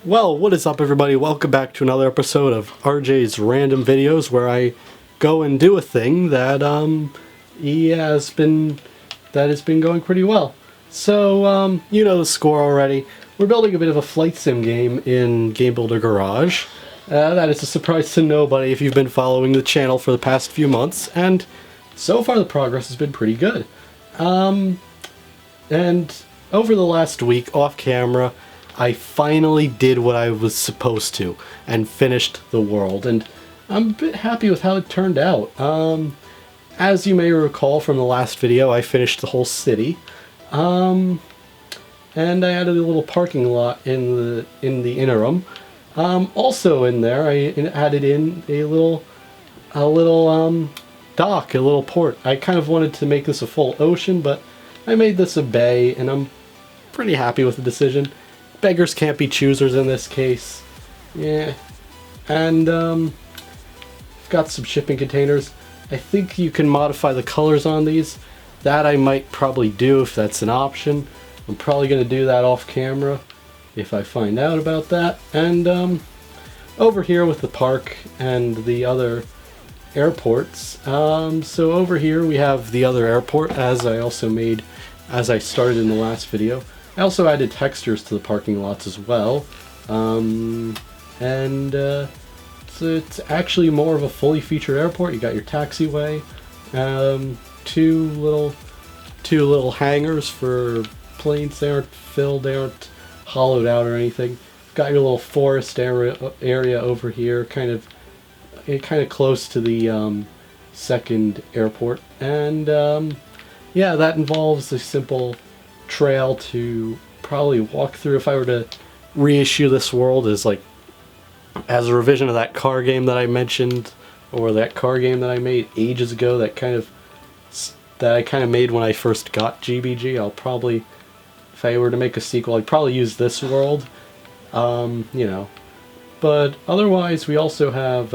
Well, what is up everybody? Welcome back to another episode of RJ's Random Videos, where I go and do a thing that has been going pretty well. So, you know the score already. We're building a bit of a flight sim game in Game Builder Garage. That is a surprise to nobody if you've been following the channel for the past few months, and so far the progress has been pretty good. And over the last week, off camera, I finally did what I was supposed to and finished the world, and I'm a bit happy with how it turned out. As you may recall from the last video, I finished the whole city, and I added a little parking lot in the interim. Also in there, I added in a little dock, a little port. I kind of wanted to make this a full ocean, but I made this a bay, and I'm pretty happy with the decision. Beggars can't be choosers in this case. Yeah. And got some shipping containers. I think you can modify the colors on these. That I might probably do if that's an option. I'm probably going to do that off camera if I find out about that. And over here with the park and the other airports. So over here we have the other airport, as I started in the last video. I also added textures to the parking lots as well, so it's actually more of a fully featured airport. You got your taxiway, two little hangars for planes. They aren't filled, they aren't hollowed out or anything. Got your little forest area over here, kind of close to the second airport, and yeah, that involves a simple trail to probably walk through. If I were to reissue this world as a revision of that car game that I mentioned, or that car game that I made ages ago, that I kind of made when I first got GBG, I'll probably, if I were to make a sequel, I'd probably use this world, you know. But otherwise, we also have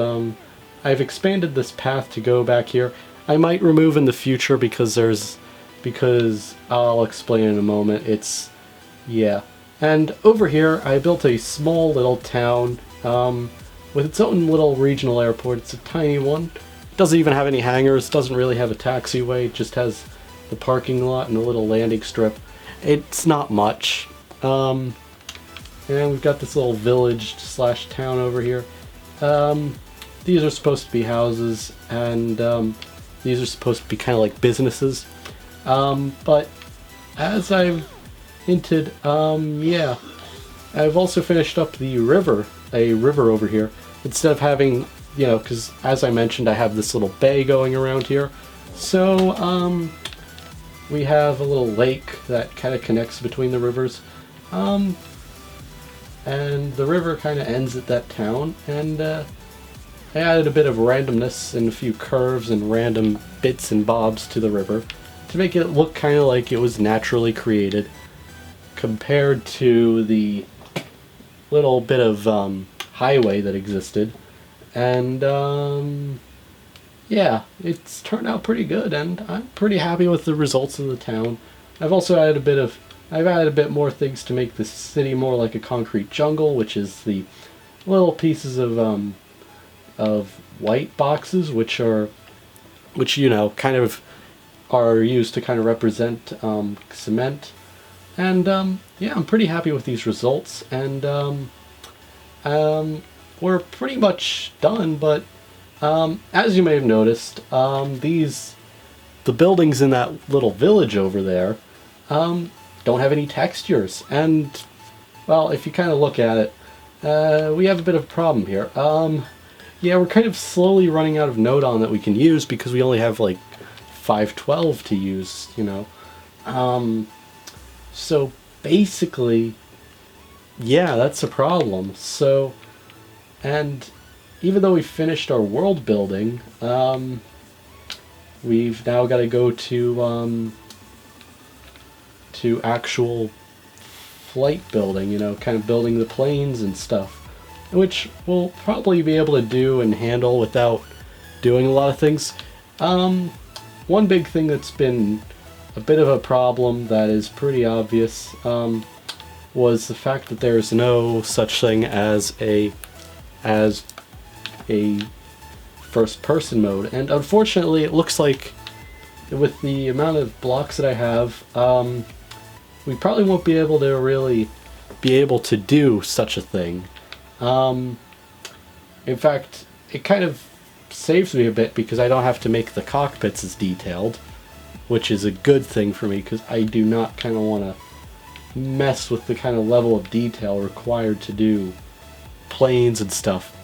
I've expanded this path to go back here. I might remove in the future because I'll explain in a moment. Yeah. And over here, I built a small little town with its own little regional airport. It's a tiny one. It doesn't even have any hangars. Doesn't really have a taxiway. It just has the parking lot and a little landing strip. It's not much. And we've got this little village / town over here. These are supposed to be houses, and these are supposed to be kind of like businesses. But as I've hinted, yeah, I've also finished up a river over here. Instead of having, you know, because as I mentioned, I have this little bay going around here. So, we have a little lake that kind of connects between the rivers. And the river kind of ends at that town, and I added a bit of randomness and a few curves and random bits and bobs to the river to make it look kind of like it was naturally created, compared to the little bit of highway that existed. And yeah, it's turned out pretty good, and I'm pretty happy with the results of the town. I've also added I've added a bit more things to make the city more like a concrete jungle, which is the little pieces of white boxes, which you know, kind of are used to kind of represent cement. And yeah, I'm pretty happy with these results, and we're pretty much done. But as you may have noticed, the buildings in that little village over there don't have any textures, and well, if you kind of look at it, we have a bit of a problem here. Yeah, we're kind of slowly running out of Nodon that we can use because we only have like 512 to use, you know. So basically, yeah, that's a problem. So, and even though we finished our world building, we've now got to go to actual flight building, you know, kind of building the planes and stuff, which we'll probably be able to do and handle without doing a lot of things. One big thing that's been a bit of a problem that is pretty obvious was the fact that there is no such thing as a first person mode. And unfortunately, it looks like with the amount of blocks that I have, we probably won't be able to really be able to do such a thing. In fact, it kind of saves me a bit because I don't have to make the cockpits as detailed, which is a good thing for me because I do not kind of want to mess with the kind of level of detail required to do planes and stuff.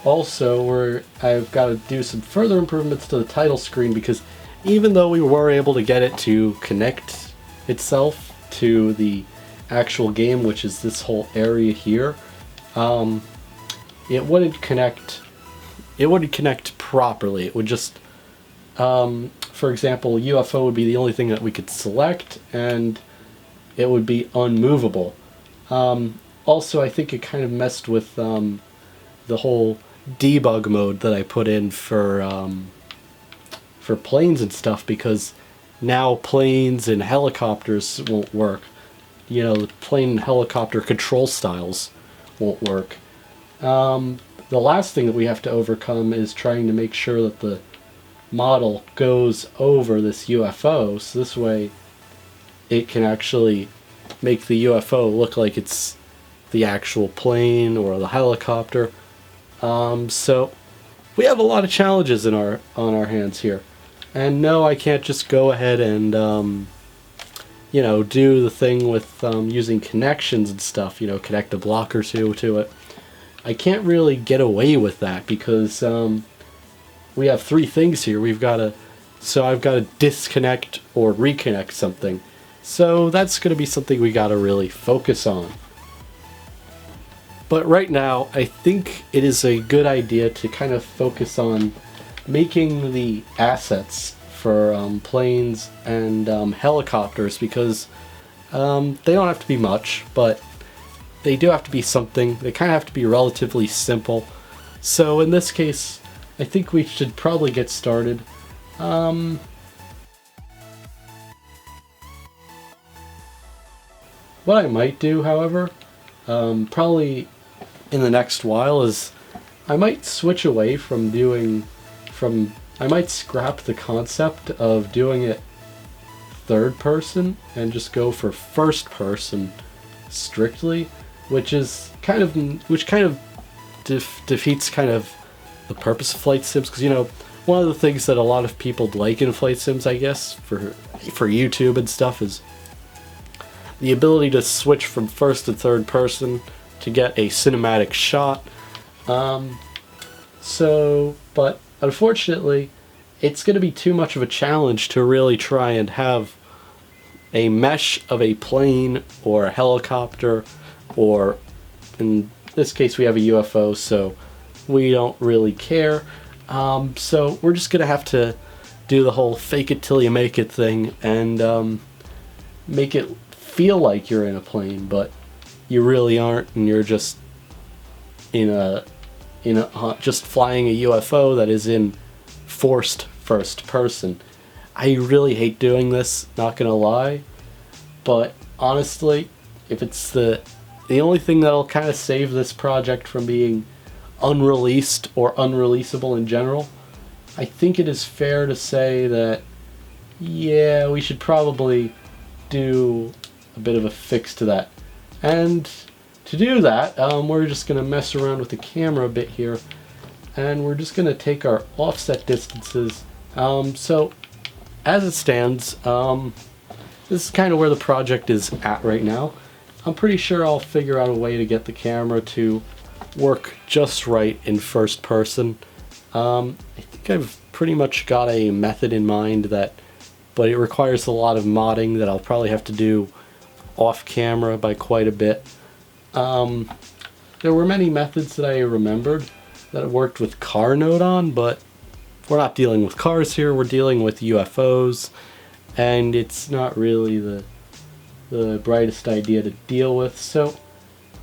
Also, I've got to do some further improvements to the title screen because even though we were able to get it to connect itself to the actual game, which is this whole area here, it wouldn't connect. It wouldn't connect properly. It would just, for example, UFO would be the only thing that we could select, and it would be unmovable. Also, I think it kind of messed with the whole debug mode that I put in for planes and stuff, because now planes and helicopters won't work. You know, the plane and helicopter control styles won't work. The last thing that we have to overcome is trying to make sure that the model goes over this UFO, so this way it can actually make the UFO look like it's the actual plane or the helicopter. So we have a lot of challenges on our hands here. And no, I can't just go ahead and you know, do the thing with using connections and stuff, you know, connect a block or two to it. I can't really get away with that because we have three things here. I've got to disconnect or reconnect something. So that's going to be something we got to really focus on. But right now, I think it is a good idea to kind of focus on making the assets for planes and helicopters, because they don't have to be much, but they do have to be something. They kind of have to be relatively simple. So in this case, I think we should probably get started. What I might do, however, probably in the next while, is I might switch away from I might scrap the concept of doing it third person and just go for first person strictly, which kind of defeats kind of the purpose of flight sims, because, you know, one of the things that a lot of people like in flight sims, I guess, for YouTube and stuff, is the ability to switch from first to third person to get a cinematic shot. But unfortunately, it's going to be too much of a challenge to really try and have a mesh of a plane or a helicopter, or in this case we have a UFO, so we don't really care. So we're just going to have to do the whole fake it till you make it thing and make it feel like you're in a plane, but you really aren't, and you're just just flying a UFO that is in forced first person. I really hate doing this, not gonna lie, but honestly, if it's the only thing that'll kind of save this project from being unreleased or unreleasable in general, I think it is fair to say that, yeah, we should probably do a bit of a fix to that. And to do that, we're just going to mess around with the camera a bit here, and we're just going to take our offset distances. So as it stands, this is kind of where the project is at right now. I'm pretty sure I'll figure out a way to get the camera to work just right in first person. I think I've pretty much got a method in mind, but it requires a lot of modding that I'll probably have to do off camera by quite a bit. There were many methods that I remembered that I worked with car node on, but we're not dealing with cars here, we're dealing with UFOs, and it's not really the brightest idea to deal with, so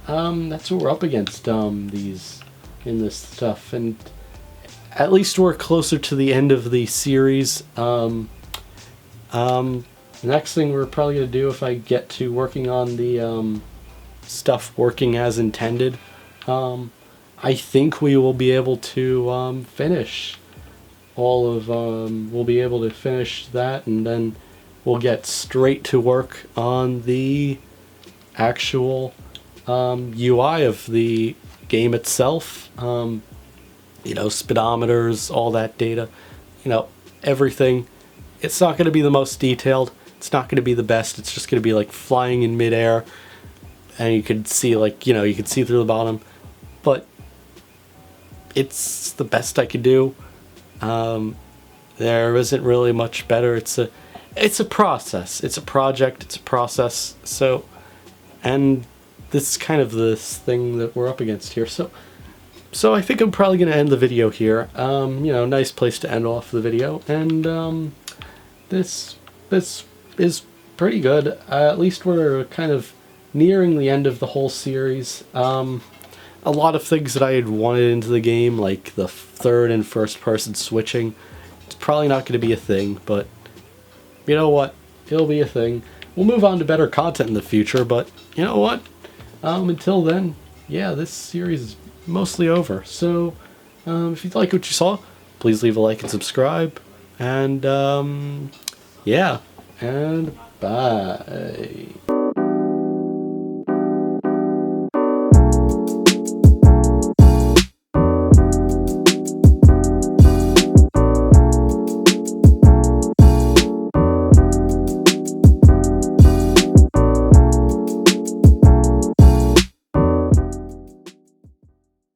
that's what we're up against in this stuff, and at least we're closer to the end of the series. The next thing we're probably going to do, if I get to working on the stuff working as intended, I think we will be able to finish all of, we'll be able to finish that, and then we'll get straight to work on the actual UI of the game itself. You know, speedometers, all that data, you know, everything. It's not going to be the most detailed. It's not going to be the best. It's just going to be like flying in midair, and you could see, like, you know, you could see through the bottom. But it's the best I could do. There isn't really much better. It's a process. It's a project. It's a process. So, and this is kind of this thing that we're up against here. So I think I'm probably going to end the video here. You know, nice place to end off the video. And this is pretty good. At least we're kind of nearing the end of the whole series. A lot of things that I had wanted into the game, like the third and first person switching, it's probably not going to be a thing, but you know what? It'll be a thing. We'll move on to better content in the future, but you know what? Until then, yeah, this series is mostly over. So, if you like what you saw, please leave a like and subscribe. And, yeah, and bye.